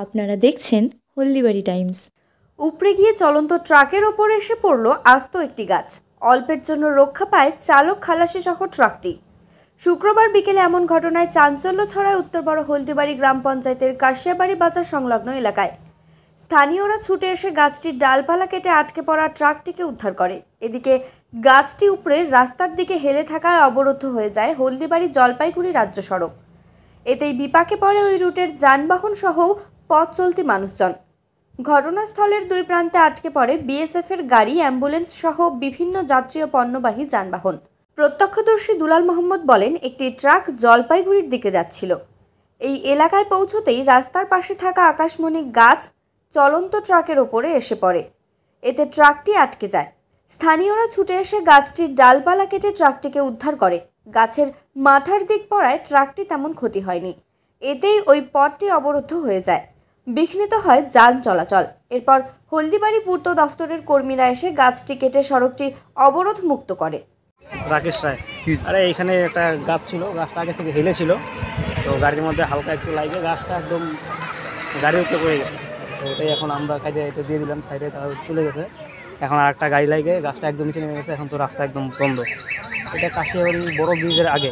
আপনারা দেখছেন হলদিবাড়ি টাইমস। উপড়ে গিয়ে চলন্ত ট্রাকের ওপর এসে পড়ল আস্ত একটি গাছ। অল্পের জন্য রক্ষা পায় চালক খালাসি সহ ট্রাকটি। শুক্রবার বিকেলে এমন ঘটনায় চাঞ্চল্য ছড়ায় উত্তরবড় হলদিবাড়ি গ্রাম পঞ্চায়েতের কাশিয়াবাড়ি বাজার সংলগ্ন এলাকায়। স্থানীয়রা ছুটে এসে গাছটির ডালপালা কেটে আটকে পড়া ট্রাকটিকে উদ্ধার করে। এদিকে গাছটি উপড়ে রাস্তার দিকে হেলে থাকায় অবরুদ্ধ হয়ে যায় হলদিবাড়ি জলপাইগুড়ি রাজ্য সড়ক। এতেই বিপাকে পড়ে ওই রুটের যানবাহন সহ পথ চলতি মানুষজন। ঘটনাস্থলের দুই প্রান্তে আটকে পড়ে বিএসএফের গাড়ি, অ্যাম্বুলেন্স সহ বিভিন্ন যাত্রী ও পণ্যবাহী যানবাহন। প্রত্যক্ষদর্শী দুলাল মোহাম্মদ বলেন, একটি ট্রাক জলপাইগুড়ির দিকে যাচ্ছিল। এই এলাকায় পৌঁছতেই রাস্তার পাশে থাকা আকাশমণি গাছ চলন্ত ট্রাকের ওপরে এসে পড়ে। এতে ট্রাকটি আটকে যায়। স্থানীয়রা ছুটে এসে গাছটির ডালপালা কেটে ট্রাকটিকে উদ্ধার করে। গাছের মাথার দিক পড়ায় ট্রাকটি তেমন ক্ষতি হয়নি। এতেই ওই পথটি অবরুদ্ধ হয়ে যায়। বিঘ্নিত হয় যান চলাচল। এরপর হলদিবাড়ি পূর্ত দফতরের কর্মীরা এসে গাছটি কেটে সড়কটি অবরোধ মুক্ত করে। রাকেশ রায়, আরে এখানে একটা গাছ ছিল, গাছটা আগে থেকে হেলে ছিল, তো গাড়ির মধ্যে হালকা একটু লাগে গাছটা একদম গাড়ির উপরে পড়ে গেছে। তো ওটাই এখন আমরা কাজে এটা দিয়ে দিলাম, সাইডে তারা চলে গেছে। এখন আর একটা গাড়ি লাগে, গাছটা একদম নিচে নেমে গেছে। এখন তো রাস্তা একদম বন্ধ। এটা কাশিয়াবাড়ি বড় ব্রিজের আগে।